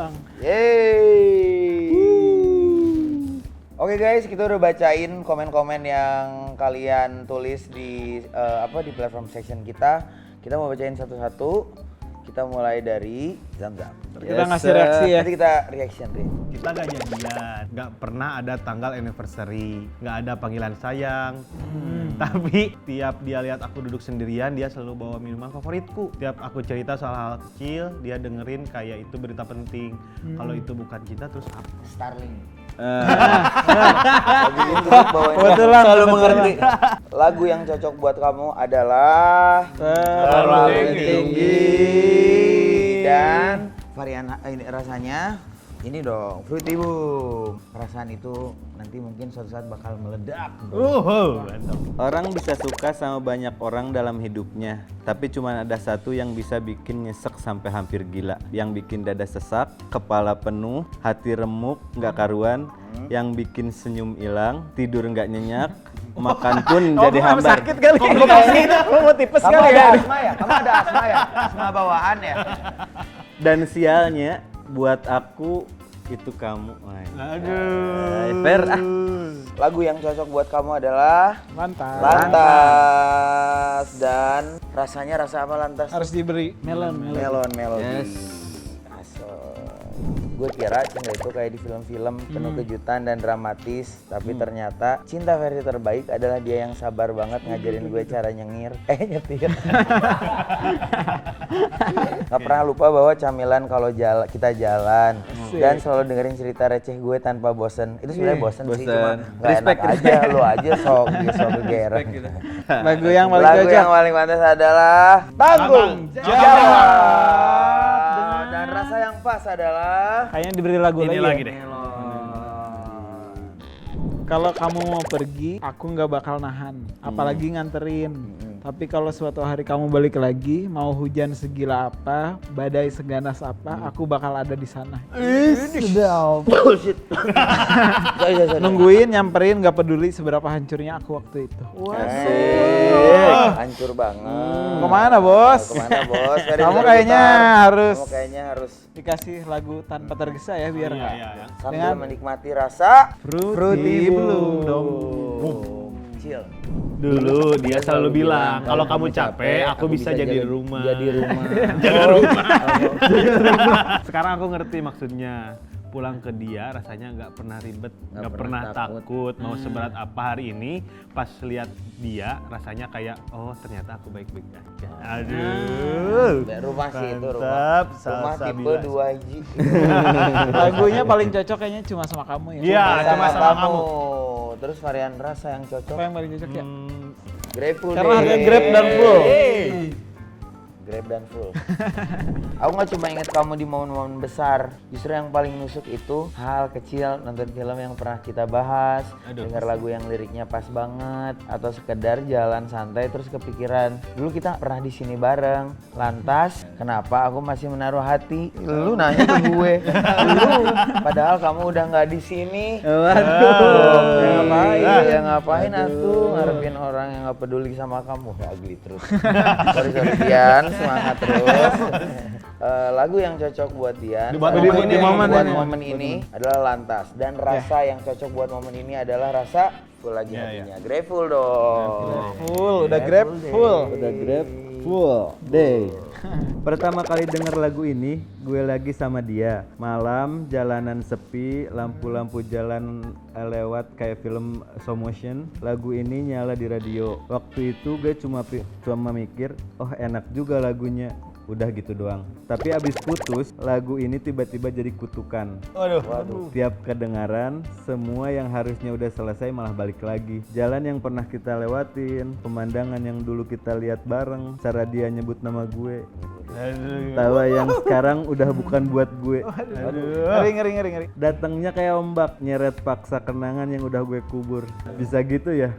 pulang. Yeay. Oke guys, kita udah bacain komen-komen yang kalian tulis di di platform section kita. Kita mau bacain satu-satu. Kita mulai dari Zamzam. Kita ngasih reaksi ya. Nanti kita reaction deh. Kita gak jadian, gak pernah ada tanggal anniversary, gak ada panggilan sayang. Tapi tiap dia lihat aku duduk sendirian, dia selalu bawa minuman favoritku. Tiap aku cerita soal hal kecil, dia dengerin kayak itu berita penting. Kalau itu bukan cinta, terus apa? Starling. Kebetulan Selalu mengerti. Lagu yang cocok buat kamu adalah Terlalu tinggi dan varian ini rasanya ini dong Fruity Boom. Perasaan itu nanti mungkin suatu saat bakal meledak. Mantap. Orang bisa suka sama banyak orang dalam hidupnya, tapi cuma ada satu yang bisa bikin nyesek sampai hampir gila. Yang bikin dada sesak, kepala penuh, hati remuk, nggak karuan. Yang bikin senyum hilang, tidur nggak nyenyak, makan pun jadi hambar. sakit kali. Kamu mau tipes Kamu kali ada ya? asma ya? Kamu ada asma ya? Asma bawaan ya? Dan sialnya, buat aku itu kamu. Aduh. Fair ah. Lagu yang cocok buat kamu adalah Mantap. Lantas dan rasanya rasa apa Lantas? Harus diberi melon. Melon melodi. Yes. Gue kira cinta itu kayak di film-film penuh kejutan dan dramatis, tapi ternyata cinta versi terbaik adalah dia yang sabar banget ngajarin gue cara nyetir. Gak pernah lupa bawa camilan kalau kita jalan dan selalu dengerin cerita receh gue tanpa bosen. Itu sebenarnya bosen sih, cuma gak enak aja lu aja sok kegeran. Lagu yang paling Lagu cocok. yang paling pantas adalah Tanggung Jawab. Dan rasa yang pas adalah Kayaknya diberi lagu Ini lagi. lagi ya? deh. Kalau kamu mau pergi, aku nggak bakal nahan, apalagi nganterin. Tapi kalau suatu hari kamu balik lagi, mau hujan segila apa, badai seganas apa, aku bakal ada di sana. Sudah. bullshit. Nungguin, nyamperin, nggak peduli seberapa hancurnya aku waktu itu. Hancur banget. Kemana bos? Kemana bos? Ferry Kamu Putar. kayaknya harus Kamu kayaknya harus dikasih lagu tanpa tergesa ya biar nggak. Iya. sambil Dengan menikmati rasa Fruity Bloom dong. chill. Dulu dia selalu bilang, kalau kamu capek, aku bisa jadi rumah. Jadi rumah. Jaga rumah. Sekarang aku ngerti maksudnya. Pulang ke dia rasanya nggak pernah ribet, nggak pernah takut. Mau seberat apa hari ini, pas lihat dia rasanya kayak, oh ternyata aku baik-baik aja. Aduh. Rumah sih itu rumah. Mantap, Rumah salsa tipe bilas. 2G. Lagunya paling cocok kayaknya cuma sama kamu ya. Iya, cuma sama kamu. Terus varian rasa yang cocok. Apa yang paling cocok ya? Grateful Karena deh. harga Grab dan full. Grab dan full. Aku nggak cuma inget kamu di momen-momen besar. Justru yang paling nusuk itu hal kecil, nonton film yang pernah kita bahas, dengar lagu yang liriknya pas banget, atau sekedar jalan santai terus kepikiran. Dulu kita pernah di sini bareng. Lantas, kenapa aku masih menaruh hati? Lu nanya ke gue. Lu, padahal kamu udah nggak di sini. Ngapain? Ya ngapain atuh ngarepin orang yang nggak peduli sama kamu? Ugly terus. Sorry Dian, semangat terus. Lagu yang cocok buat Dian Buat momen ini adalah Lantas, dan rasa yang cocok buat momen ini adalah rasa full lagi hatinya. Grateful dong. Full, udah Grab full. Udah Grab full day. Pertama kali denger lagu ini, gue lagi sama dia. Malam, jalanan sepi, lampu-lampu jalan lewat kayak film slow motion. Lagu ini nyala di radio. Waktu itu gue cuma mikir, oh enak juga lagunya. Udah gitu doang. Tapi abis putus, lagu ini tiba-tiba jadi kutukan. Waduh. Tiap kedengaran, semua yang harusnya udah selesai malah balik lagi. Jalan yang pernah kita lewatin, pemandangan yang dulu kita lihat bareng, cara dia nyebut nama gue. Tawa yang sekarang udah bukan buat gue. Ngeri. Datangnya kayak ombak, nyeret paksa kenangan yang udah gue kubur. Bisa gitu ya?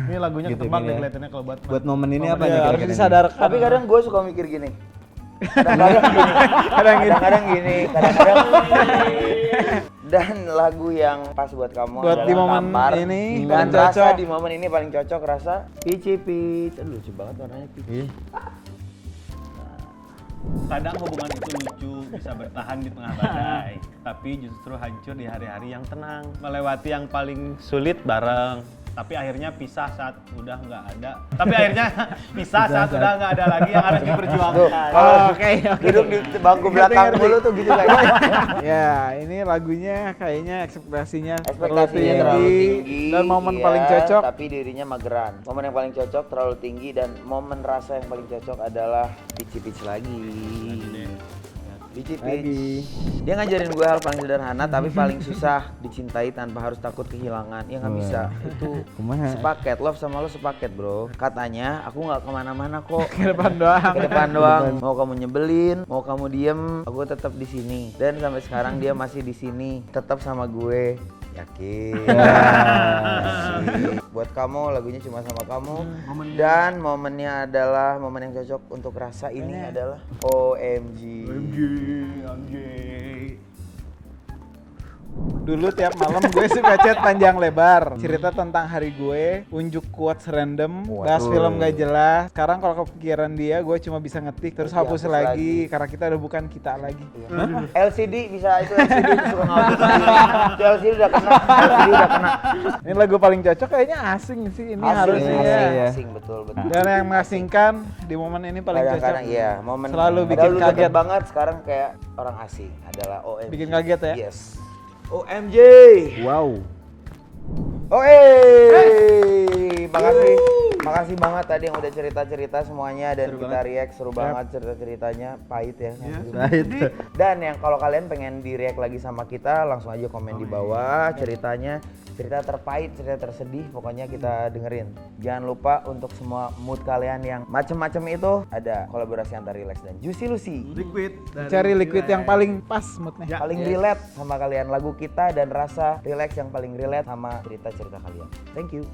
Ini lagunya Gitu ketebak gini deh ya. kelihatannya kalau Buat momen ini apa nih Ya, harus kira-kira nih? disadarkan. Tapi kadang gue suka mikir gini. Kadang-kadang gini. Dan lagu yang pas buat kamu Buat di adalah momen Kampar. ini Dan paling rasa cocok. di momen ini paling cocok rasa Pici Peach. Aduh lucu banget warnanya Peach. Kadang hubungan itu lucu, bisa bertahan di tengah badai, tapi justru hancur di hari-hari yang tenang. Melewati yang paling sulit bareng, tapi akhirnya pisah saat udah nggak ada. Tapi akhirnya pisah saat udah nggak ada lagi yang harus diperjuangkan. Oke. Duduk di bangku belakang dulu tuh gitu kayaknya. Ya, ini lagunya kayaknya ekspektasinya Ekspektasinya terlalu tinggi dan momen iya, paling cocok. tapi dirinya mageran. Momen yang paling cocok terlalu tinggi dan momen rasa yang paling cocok adalah Pici-Pici lagi. Pici-Pici. Dia ngajarin gue hal paling sederhana tapi paling susah dicintai tanpa harus takut kehilangan. Ya nggak bisa. Itu Kumaha? sepaket. Love sama lo sepaket bro. Katanya aku nggak kemana-mana kok. Ke depan doang. Ke depan doang. Mau kamu nyebelin, mau kamu diem, aku tetap di sini. Dan sampai sekarang dia masih di sini, tetap sama gue. Yakin. Buat kamu lagunya cuma sama kamu. Dan momennya adalah momen yang cocok untuk rasa ini adalah OMG. Dulu tiap malam gue suka chat panjang lebar, cerita tentang hari gue, unjuk quotes random, bahas film gak jelas. Sekarang kalau kepikiran dia, gue cuma bisa ngetik terus hapus lagi karena kita udah bukan kita lagi. LCD bisa itu LCD itu suka ngapus. LCD udah kena. LCD udah kena. Ini lagu paling cocok kayaknya asing sih ini harusnya. Asing betul. Dan yang mengasingkan di momen ini paling cocok. Kadang-kadang iya, momen Selalu padahal bikin lu deket kaget. banget sekarang kayak orang asing adalah OMG. Bikin kaget ya? Yes. OMG. Wow. Makasih banget tadi yang udah cerita-cerita semuanya dan kita react seru banget cerita-ceritanya, pahit ya. Right. Dan yang kalau kalian pengen di react lagi sama kita langsung aja komen di bawah ceritanya, cerita terpahit, cerita tersedih, pokoknya kita dengerin. Jangan lupa untuk semua mood kalian yang macem-macem itu ada kolaborasi antara Relax dan Juicy Lucy. Liquid. Cari liquid yang paling pas moodnya. Paling relate sama kalian lagu kita dan rasa relax yang paling relate sama cerita-cerita kalian. Thank you.